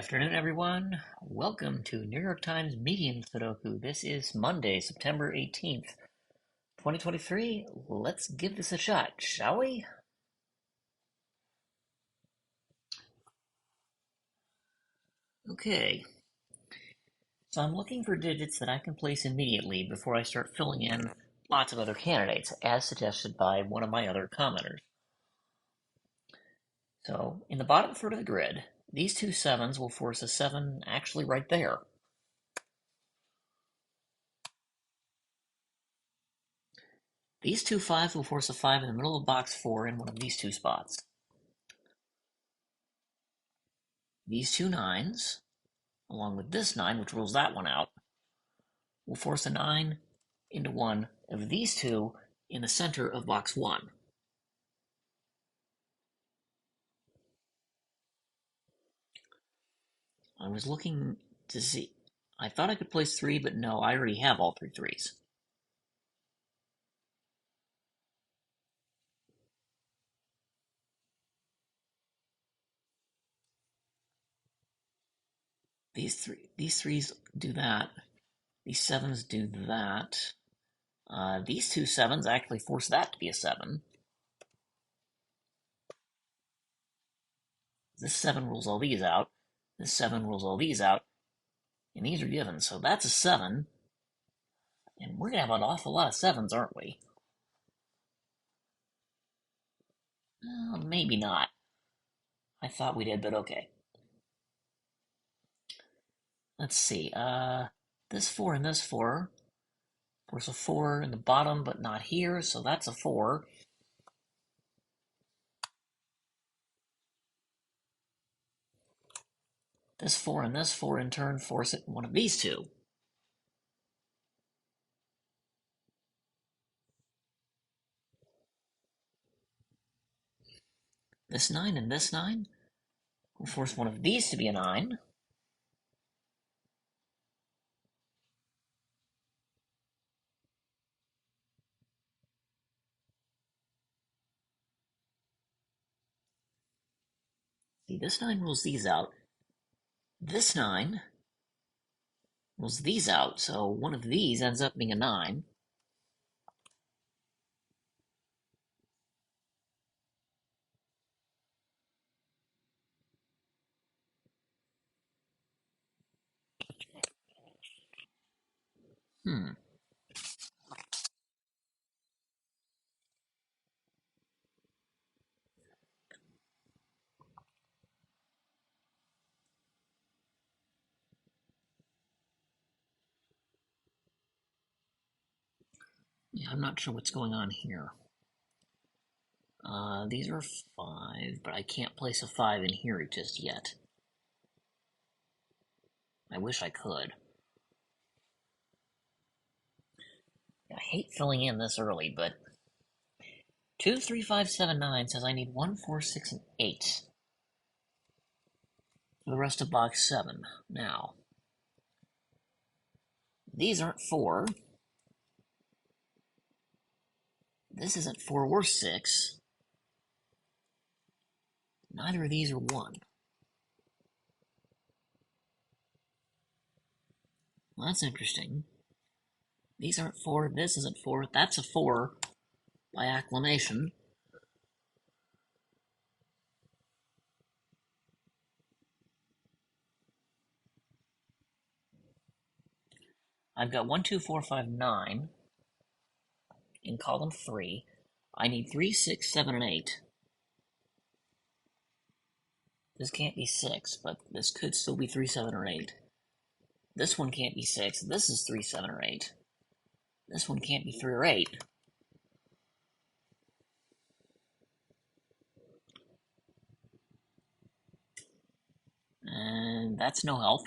Afternoon, everyone. Welcome to New York Times Medium Sudoku. This is Monday, September 18th, 2023. Let's give this a shot, shall we? Okay, so I'm looking for digits that I can place immediately before I start filling in lots of other candidates, as suggested by one of my other commenters. So, in the bottom third of the grid, these two sevens will force a seven actually right there. These two fives will force a five in the middle of box 4 in one of these two spots. These two nines, along with this 9, which rules that one out, will force a 9 into one of these two in the center of box 1. I was looking to see. I thought I could place 3, but no, I already have all three threes. These threes do that. These sevens do that. These two sevens actually force that to be a 7. This 7 rules all these out. This 7 rules all these out. And these are given, so that's a 7. And we're going to have an awful lot of 7s, aren't we? Maybe not. I thought we did, but okay. Let's see. This 4 and this 4. There's a 4 in the bottom, but not here, so that's a 4. This 4 and this 4 in turn force it in one of these two. This 9 and this 9 will force one of these to be a 9. See, this 9 rules these out. This 9 rules these out, so one of these ends up being a 9. Hmm. Yeah, I'm not sure what's going on here. These are 5, but I can't place a 5 in here just yet. I wish I could. I hate filling in this early, but 2, 3, 5, 7, 9 says I need 1, 4, 6, and 8 for the rest of box 7. Now, these aren't 4. This isn't 4 or 6. Neither of these are 1. Well, that's interesting. These aren't 4. This isn't 4. That's a 4 by acclamation. I've got 1, 2, 4, 5, 9 in column 3. I need 3, 6, 7, and 8. This can't be 6, but this could still be 3, 7, or 8. This one can't be 6. This is 3, 7, or 8. This one can't be 3 or 8. And that's no help.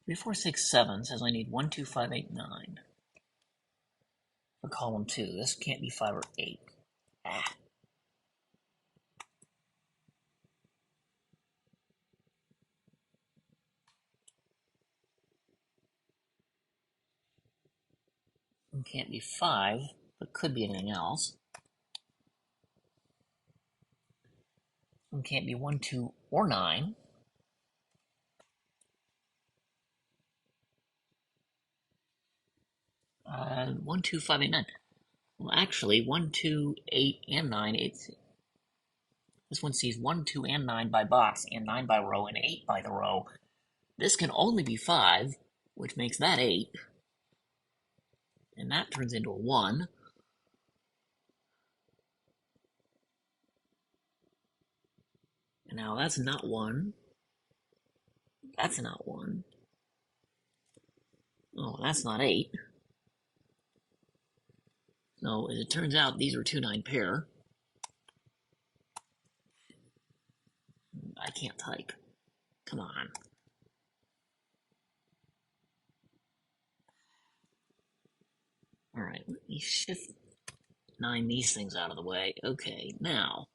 Three, four, six, seven says I need 1, 2, 5, 8, 9 for column 2. This can't be 5 or 8. Ah. One can't be 5, but could be anything else. One can't be 1, 2, or 9. Uh, 1, 2, 5, 8, 9. Well, actually, 1, 2, 8, and 9, this one sees 1, 2, and 9 by box, and 9 by row, and 8 by the row. This can only be 5, which makes that 8. And that turns into a 1. And now that's not 1. That's not 1. Oh, that's not 8. So, as it turns out, these are 2-9 pair. I can't type. Come on. Alright, let me shift 9 these things out of the way. Okay, now.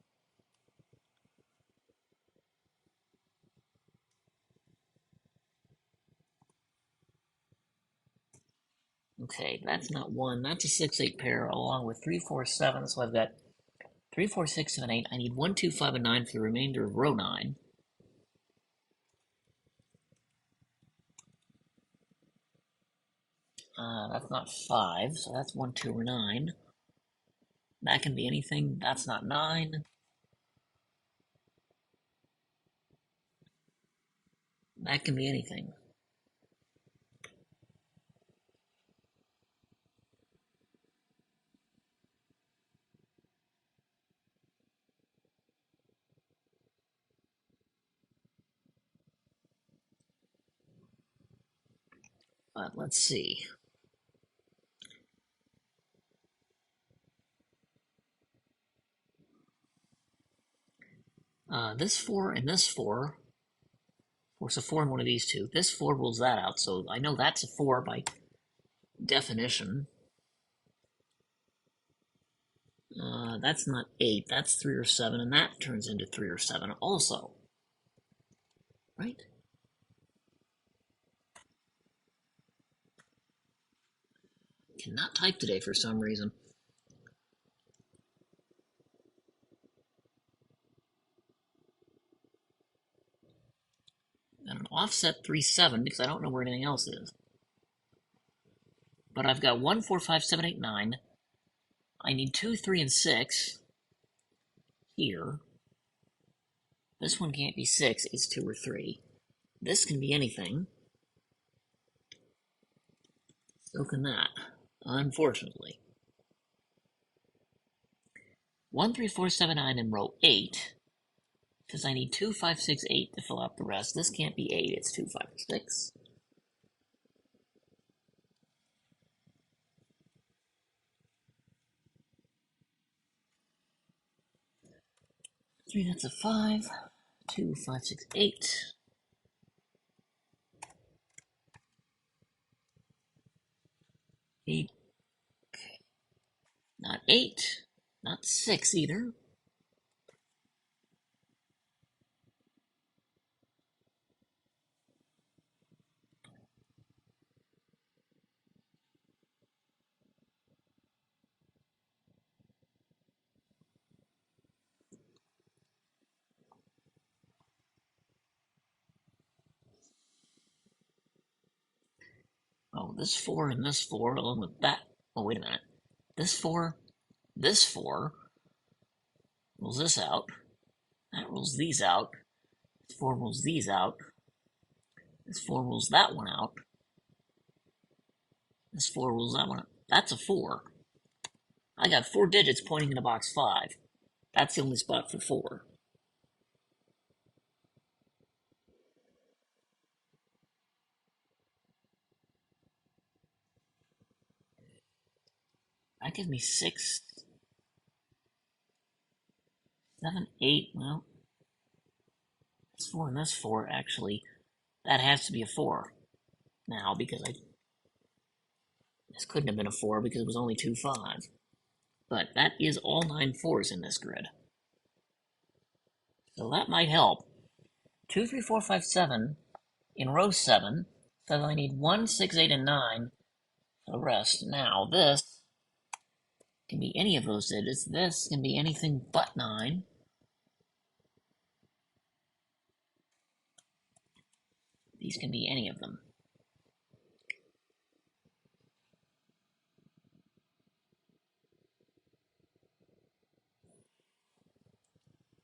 Okay, that's not 1. That's a 6-8 pair along with 3, 4, 7. So I've got 3, 4, 6, 7, 8. I need 1, 2, 5, and 9 for the remainder of row 9. That's not 5, so that's 1, 2, or 9. That can be anything. That's not 9. That can be anything. But let's see. This 4 and this 4. Force a 4 in one of these two. This 4 rules that out, so I know that's a 4 by definition. That's not 8, that's 3 or 7, and that turns into 3 or 7 also. Right? Cannot type today for some reason. Got an offset 3, 7 because I don't know where anything else is. But I've got 1, 4, 5, 7, 8, 9. I need 2, 3, and 6 here. This one can't be 6, it's 2 or 3. This can be anything. So can that, unfortunately. 1, 3, 4, 7, 9 in row 8. Because I need 2, 5, 6, 8 to fill out the rest. This can't be 8, it's 2, 5, 6. 3, that's a 5. 2, 5, 6, 8. 8. Not 8. Not 6 either. Oh, this 4 and this 4 along with that. Oh, wait a minute. This 4 rules this out. That rules these out. This 4 rules these out. This 4 rules that one out. This 4 rules that one out. That's a 4. I got 4 digits pointing into box 5. That's the only spot for 4. That gives me 6, 7, 8. Well, this 4 and this 4, actually, that has to be a 4 now because this couldn't have been a 4 because it was only 2 5. But that is all 9 4s in this grid. So that might help. 2, 3, 4, 5, 7 in row 7 says I need 1, 6, 8, and 9 the rest. Now, this can be any of those digits. This can be anything but 9. These can be any of them.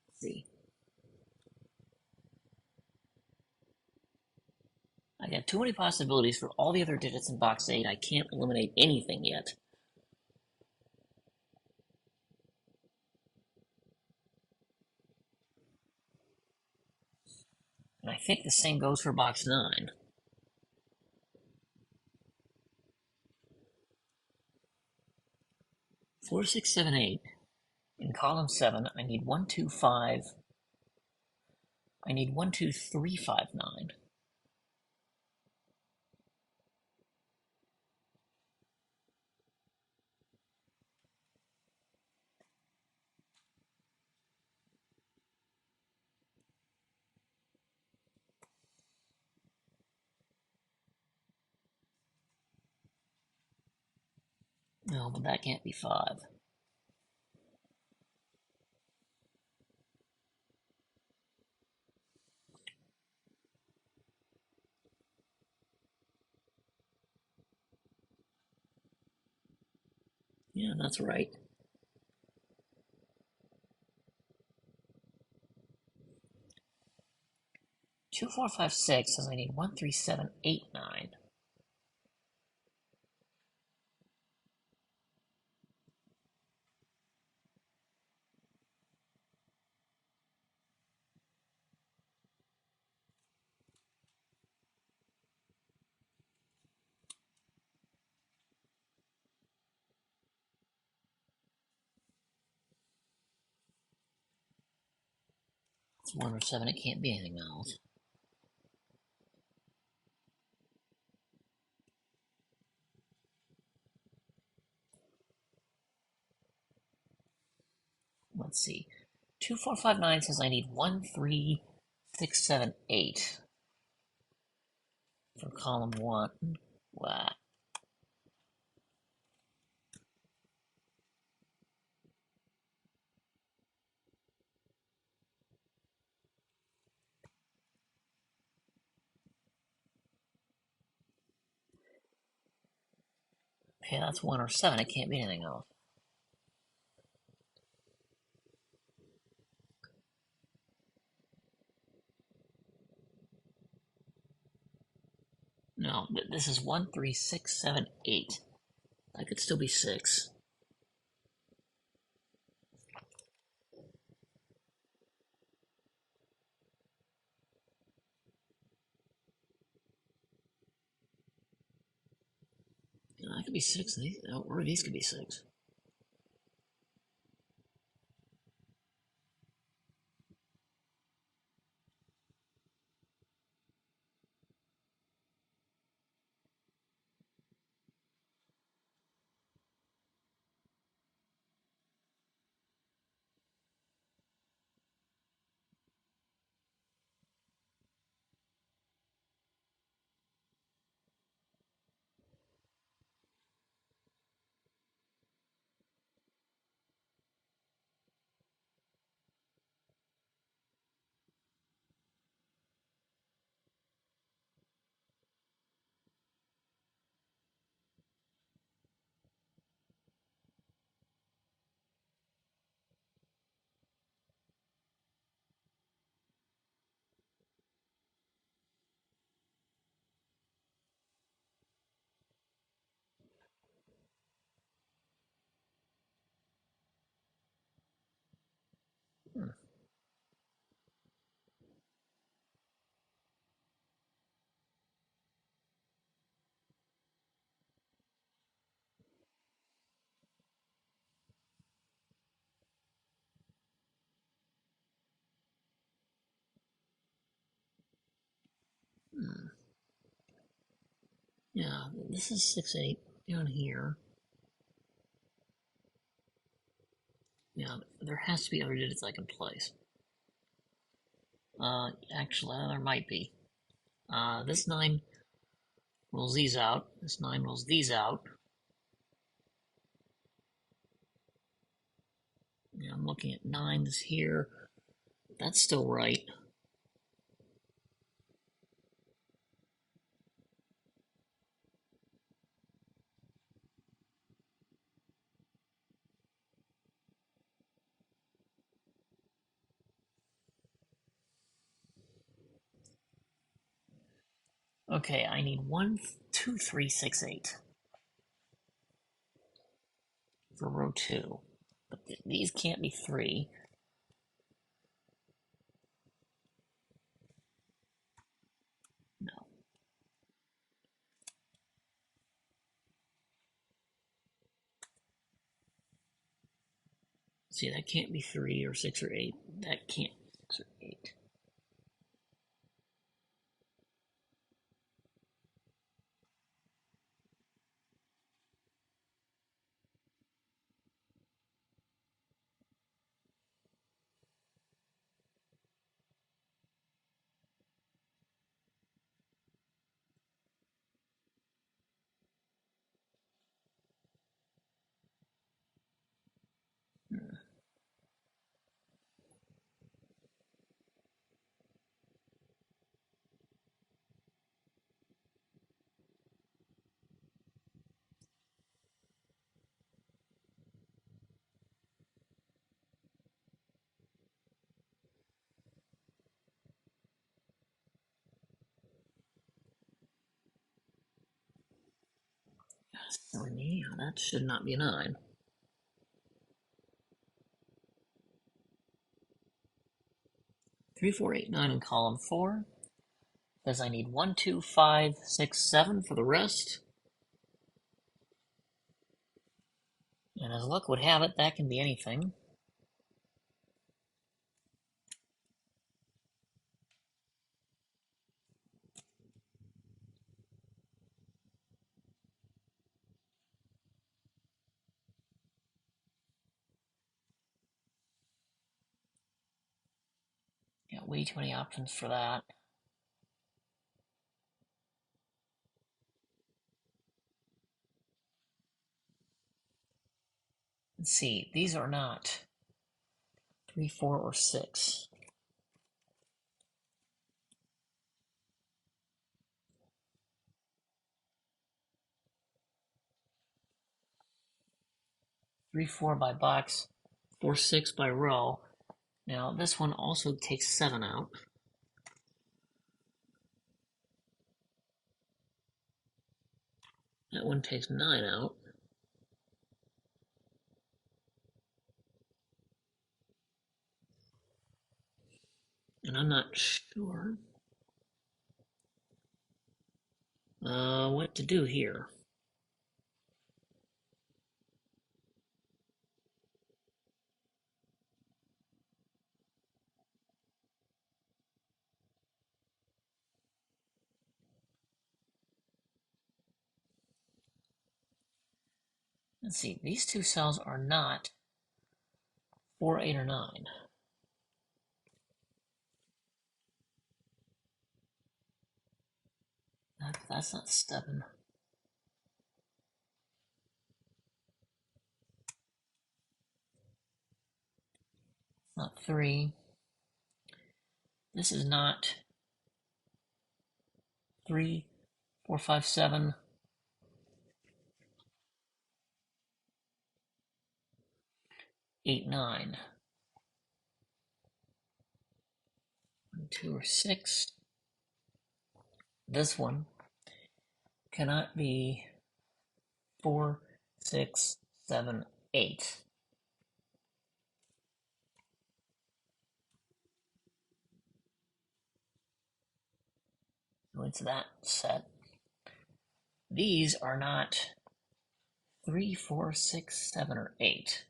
Let's see. I got too many possibilities for all the other digits in box 8. I can't eliminate anything yet. And I think the same goes for box 9. 4, 6, 7, 8. In column 7, I need 1, 2, 5. I need 1, 2, 3, 5, 9. No, but that can't be 5. Yeah, that's right. 2, 4, 5, 6 says I need 1, 3, 7, 8, 9. It's 1 or 7, it can't be anything else. Let's see. 2, 4, 5, 9 says I need 1, 3, 6, 7, 8 for column 1. Wow. Okay, that's 1 or 7, it can't be anything else. No, this is 1, 3, 6, 7, 8. That could still be 6. No, that could be 6, or these could be 6. Hmm. Hmm. Yeah, this is 6, 8 down here. Yeah, there has to be other digits I can place. Actually, there might be. This 9 rolls these out. This 9 rolls these out. Now I'm looking at 9s here. That's still right. Okay, I need 1, 2, 3, 6, 8 for row 2. But these can't be 3. No. See, that can't be 3 or 6 or 8. That can't be 6 or 8. So yeah, that should not be a 9. 3, 4, 8, 9 in column 4. Says I need 1, 2, 5, 6, 7 for the rest. And as luck would have it, that can be anything. Got way too many options for that. Let's see, these are not 3, 4, or 6. Three, 4 by box, 4, 6 by row. Now this one also takes 7 out. That one takes 9 out. And I'm not sure what to do here. Let's see, these two cells are not 4, 8, or 9. That's not 7. Not 3. This is not 3, 4, 5, 7. 8, 9. 1, 2, or 6. This one cannot be 4, 6, 7, 8. So it's that set. These are not 3, 4, 6, 7, or 8.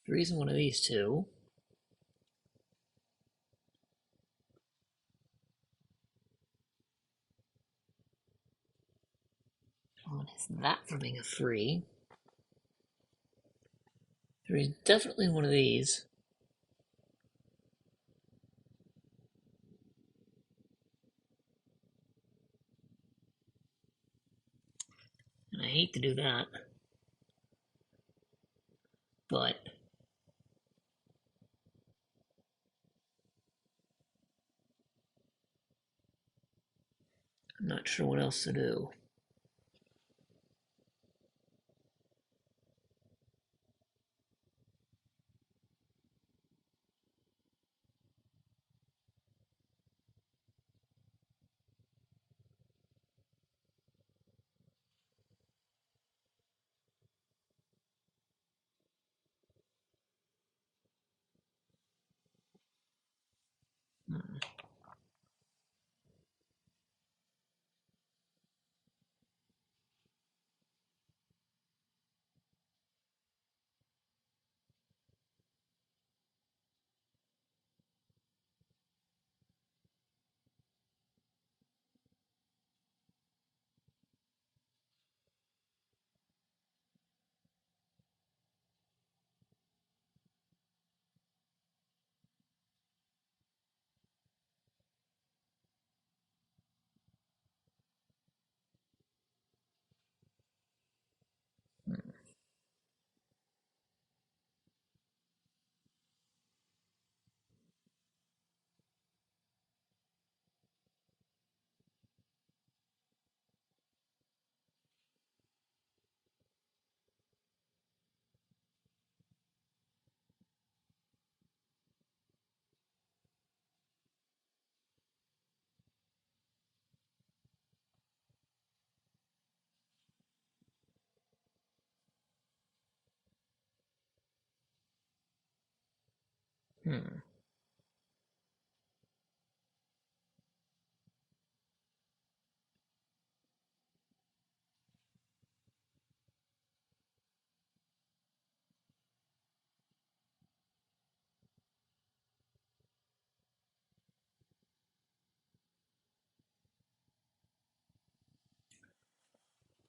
Three's in one of these two. What is that for being a three? Three's definitely one of these. And I hate to do that. But I'm not sure what else to do. Hmm. Hmm.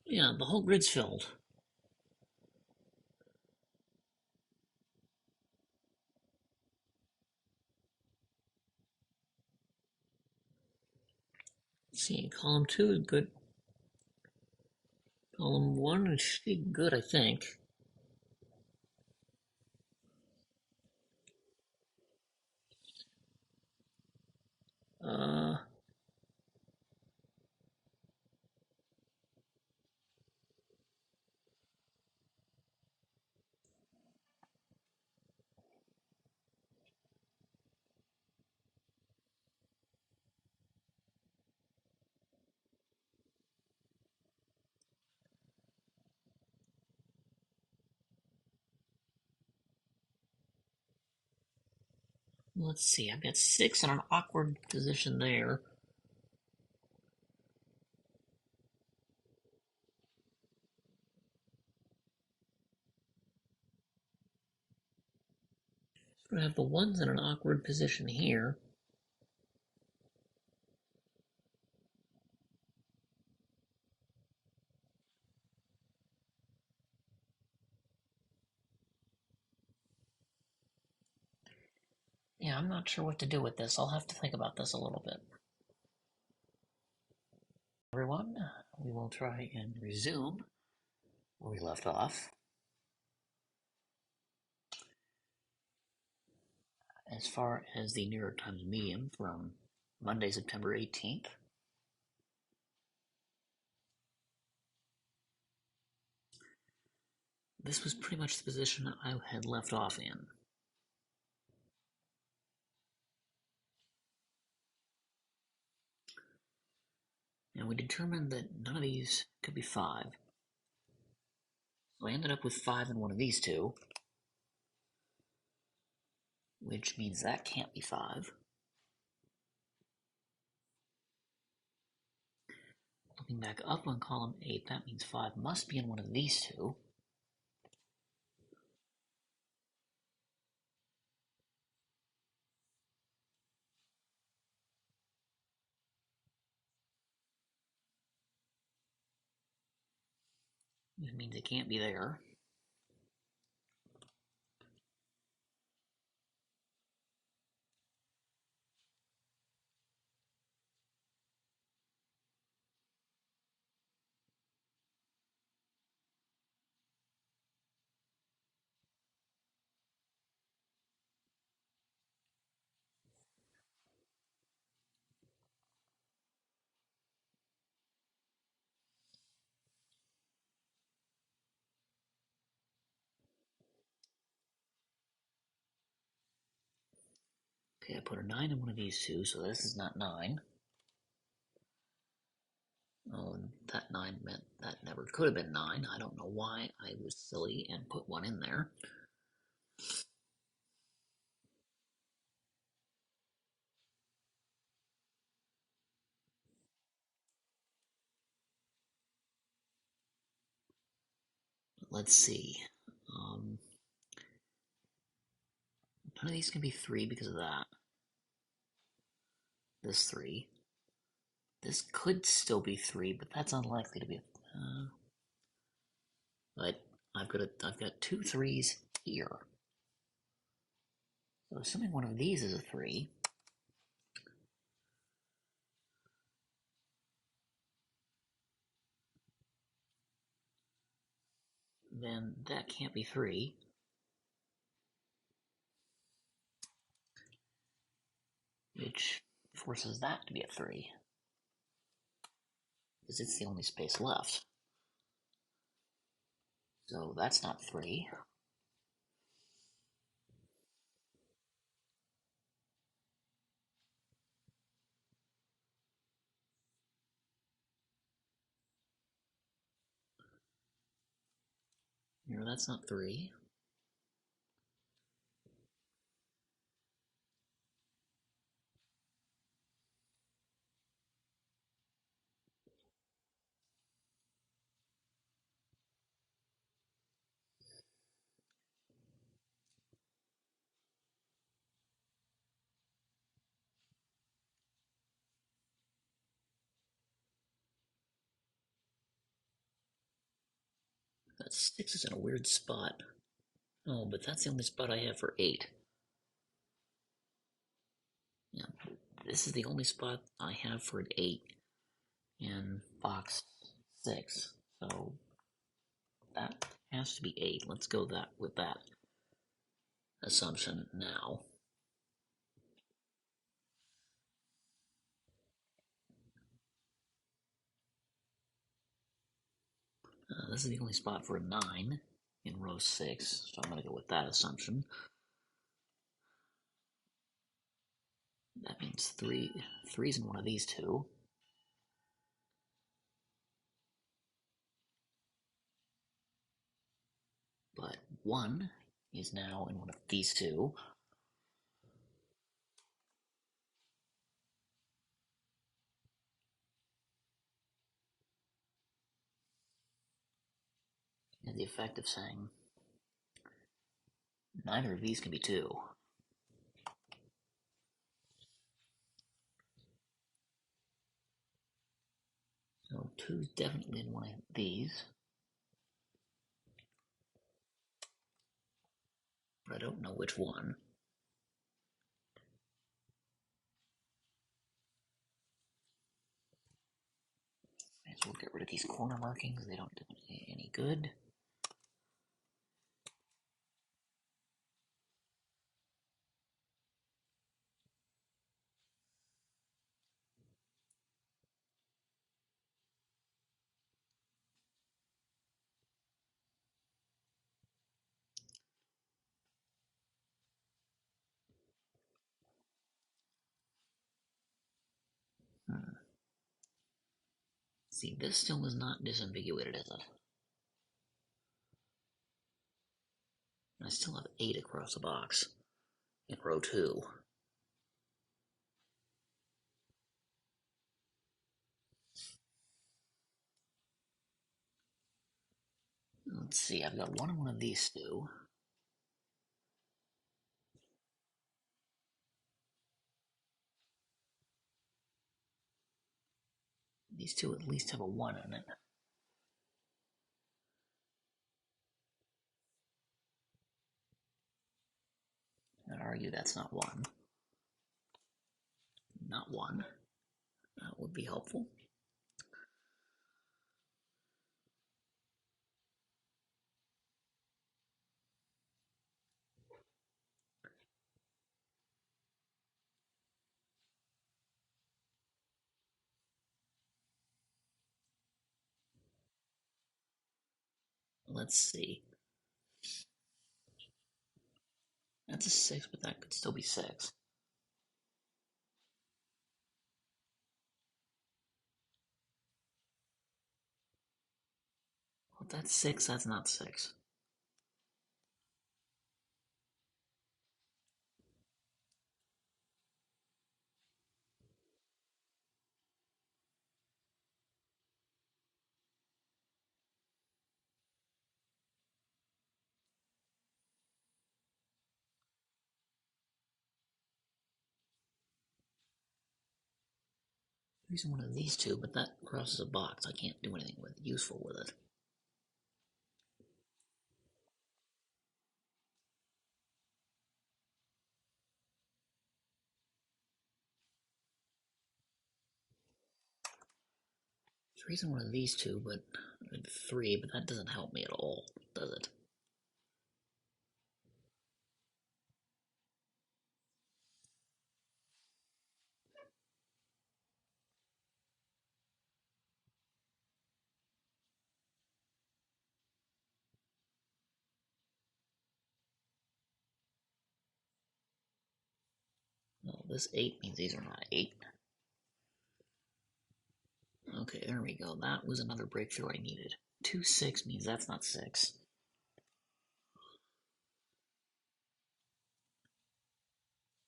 Yeah, the whole grid's filled. Let's see, column 2 is good. Column 1 should be good, I think. Uh, let's see, I've got 6 in an awkward position there. So I have the 1s in an awkward position here. Yeah, I'm not sure what to do with this. I'll have to think about this a little bit. Everyone, we will try and resume where we left off. As far as the New York Times Medium from Monday, September 18th. This was pretty much the position I had left off in. And we determined that none of these could be 5. So I ended up with 5 in one of these two, which means that can't be 5. Looking back up on column 8, that means 5 must be in one of these two. Which means it can't be there. Okay, I put a 9 in one of these two, so this is not 9. Oh, that 9 meant that never could have been 9. I don't know why I was silly and put 1 in there. Let's see. Um, None of these can be 3 because of that. This 3. This could still be 3, but that's unlikely to be. But I've got 2 3s here. So assuming one of these is a 3, then that can't be 3, which forces that to be a 3, because it's the only space left. So that's not 3. No, that's not 3. That 6 is in a weird spot. Oh, but that's the only spot I have for 8. Yeah, this is the only spot I have for an 8 in box 6. So that has to be 8. Let's go that with that assumption now. This is the only spot for a 9 in row 6, so I'm going to go with that assumption. That means 3's in one of these two. But 1 is now in one of these two. And the effect of saying neither of these can be 2. So 2's definitely in one of these. But I don't know which one. Might as well get rid of these corner markings. They don't do any good. See, this still is not disambiguated, is it? I still have 8 across the box in row 2. Let's see, I've got one of these two. These two at least have a 1 in it. argue that's not 1. Not 1. That would be helpful. Let's see. That's a 6, but that could still be 6. Well, if that's 6, that's not 6. Using one of these two, but that crosses a box. I can't do anything useful with it. There's using one of these two, but 3, but that doesn't help me at all, does it? Well, this 8 means these are not 8. Okay, there we go. That was another breakthrough I needed. 2, 6 means that's not 6.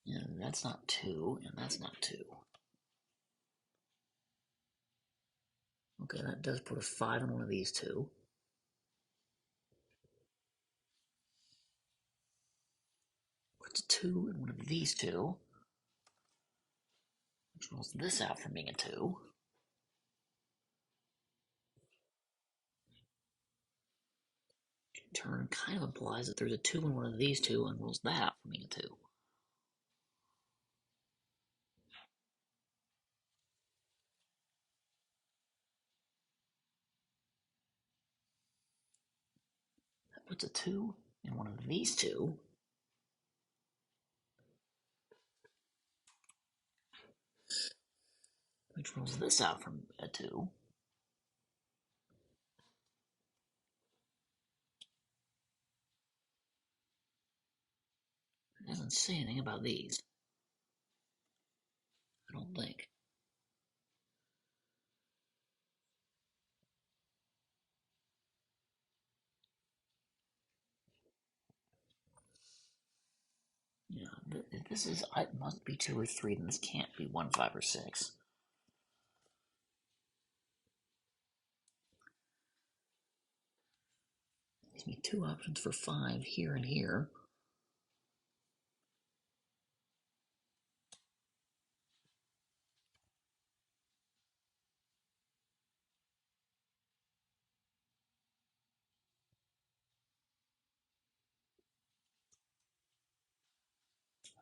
And that's not 2, and that's not 2. Okay, that does put a 5 in one of these two. Puts a 2 in one of these two. Which rules this out from being a 2. Turn kind of implies that there's a 2 in one of these two and rules that out from being a 2. That puts a 2 in one of these two. Which rules this out from a 2. It doesn't say anything about these. I don't think. Yeah, if this is, it must be 2 or 3, then this can't be 1, 5, or 6. Gives me 2 options for 5 here and here.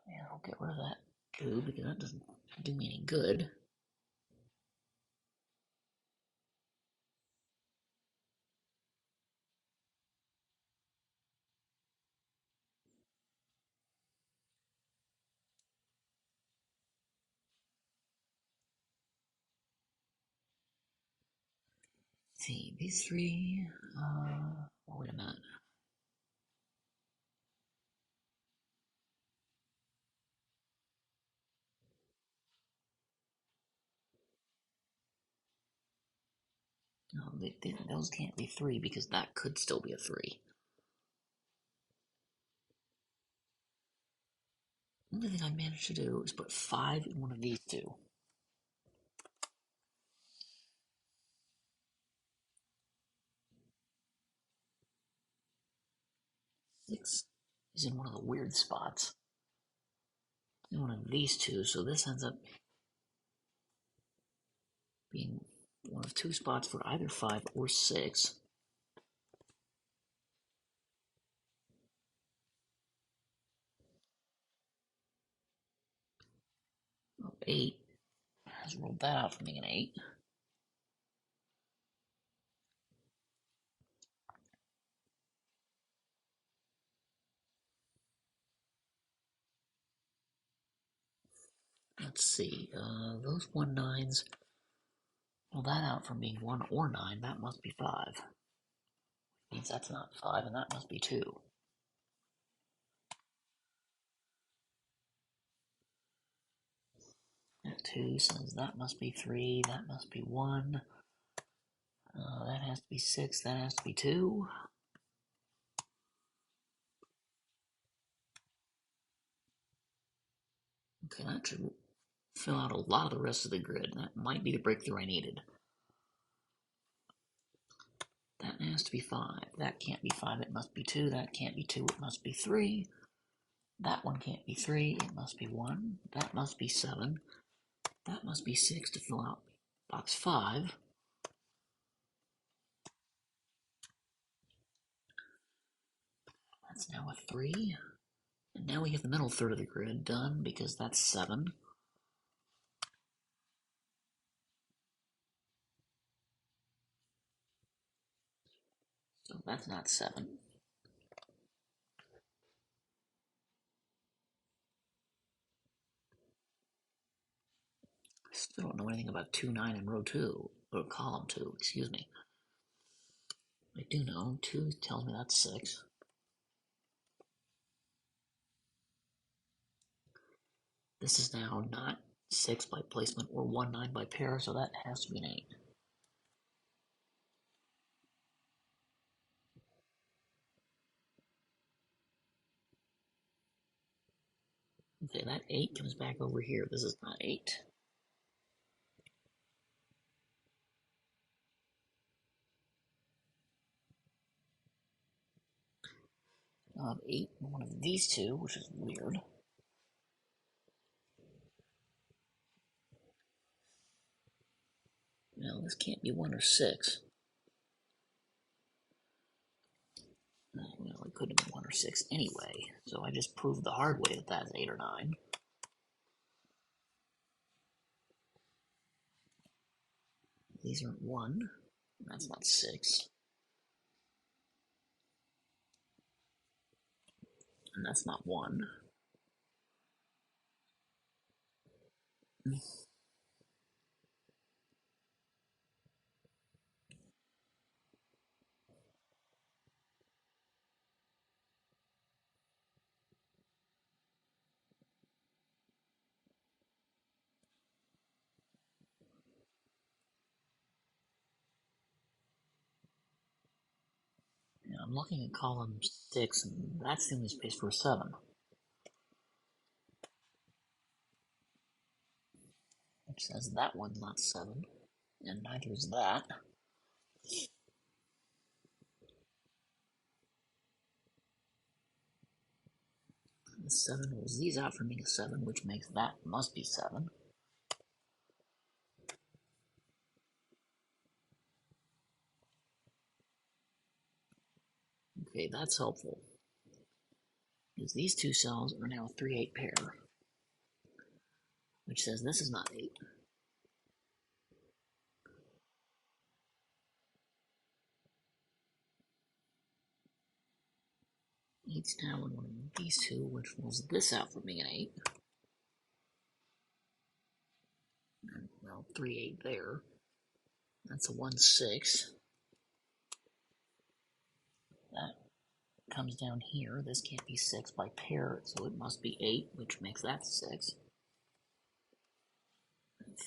Yeah, I'll get rid of that 2 because that doesn't do me any good. Let's see, these 3, oh, wait a minute. No, those can't be 3 because that could still be a 3. The only thing I managed to do is put 5 in one of these two. 6 is in one of the weird spots. In one of these two, so this ends up being one of 2 spots for either 5 or 6. 8 has rolled that out from being an 8. Let's see, those 1 9s, roll that out from being 1 or 9, that must be 5. Means that's not 5, and that must be 2. That 2 says that must be 3, that must be 1. That has to be 6, that has to be 2. Okay, that should fill out a lot of the rest of the grid. That might be the breakthrough I needed. That has to be 5. That can't be 5, it must be 2. That can't be 2, it must be 3. That one can't be 3, it must be 1. That must be 7. That must be 6 to fill out box 5. That's now a 3. And now we have the middle third of the grid done because that's 7. So that's not 7. I still don't know anything about 2, 9 in row 2, or column 2, excuse me. I do know 2 tells me that's 6. This is now not 6 by placement or 1, 9 by pair, so that has to be an 8. Okay, that 8 comes back over here. This is not 8. I'll have 8 in one of these two, which is weird. No, this can't be 1 or 6. Well, it couldn't have been 1 or 6 anyway, so I just proved the hard way that that's 8 or 9. These aren't 1. That's not 6. And that's not 1. Now I'm looking at column 6, and that's the only space for a 7. Which says that one's not 7, and neither is that. The 7 rolls these out for being a 7, which makes that must be 7. Okay, that's helpful. Because these two cells are now a 3-8 pair, which says this is not 8. 8's now in one of these two, which rolls this out for being an 8. And, well, 3-8 there. That's a 1-6. That comes down here. This can't be 6 by pair, so it must be 8, which makes that 6.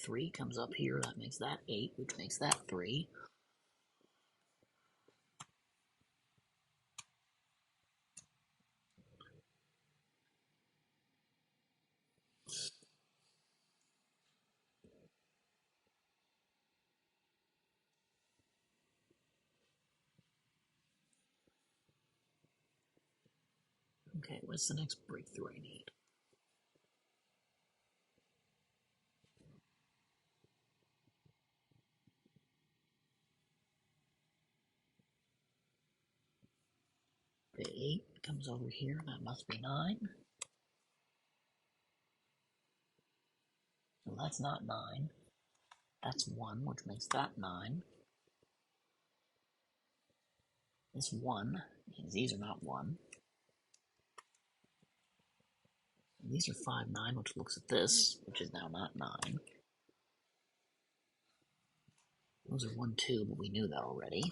3 comes up here, that makes that 8, which makes that 3. Okay, what's the next breakthrough I need? Okay, 8 comes over here, that must be 9. So Well, that's not 9. That's 1, which makes that 9. This 1 means these are not 1. And these are 5, 9, which looks at this, which is now not 9. Those are 1, 2, but we knew that already.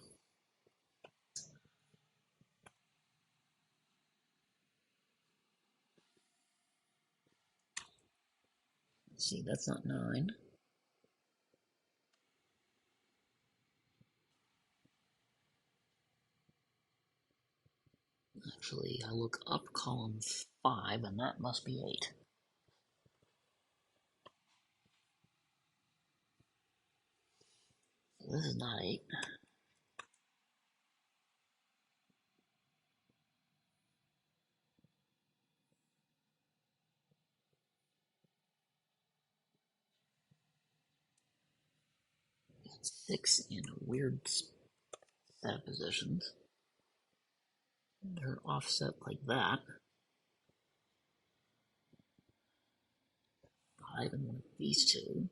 Let's see, that's not 9. Actually, I look up column 5, and that must be 8. So this is not 8. Got 6 in a weird set of positions. They're offset like that. 5 in one of these two.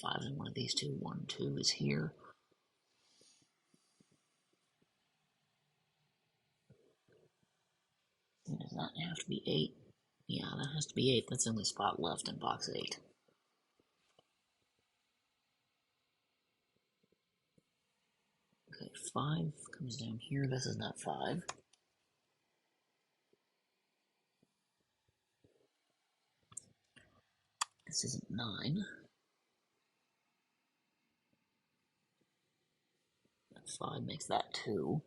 5 in one of these two. 1, 2 is here. Does that have to be 8? Yeah, that has to be 8. That's the only spot left in box 8. Okay, 5 comes down here. This is not 5. This isn't 9. That 5 makes that 2.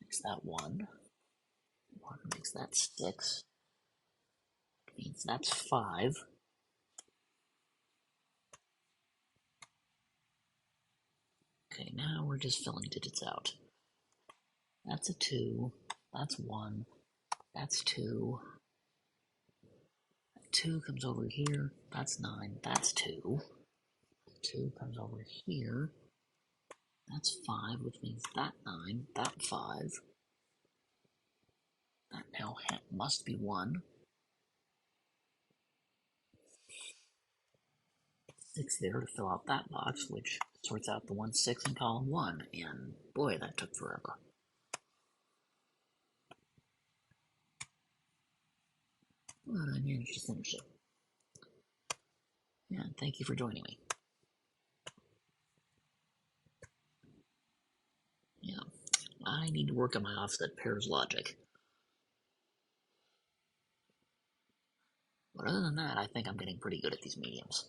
Makes that 1. 1 makes that 6. Means that's 5. Okay, now we're just filling digits out. That's a 2. That's 1. That's 2. 2 comes over here. That's 9. That's 2. 2 comes over here. That's 5, which means that 9, that 5. That now must be 1. 6 there to fill out that box, which sorts out the 1, 6 in column 1. And boy, that took forever. But I managed to finish it. And thank you for joining me. Yeah, I need to work on my offset pairs logic. But other than that, I think I'm getting pretty good at these mediums.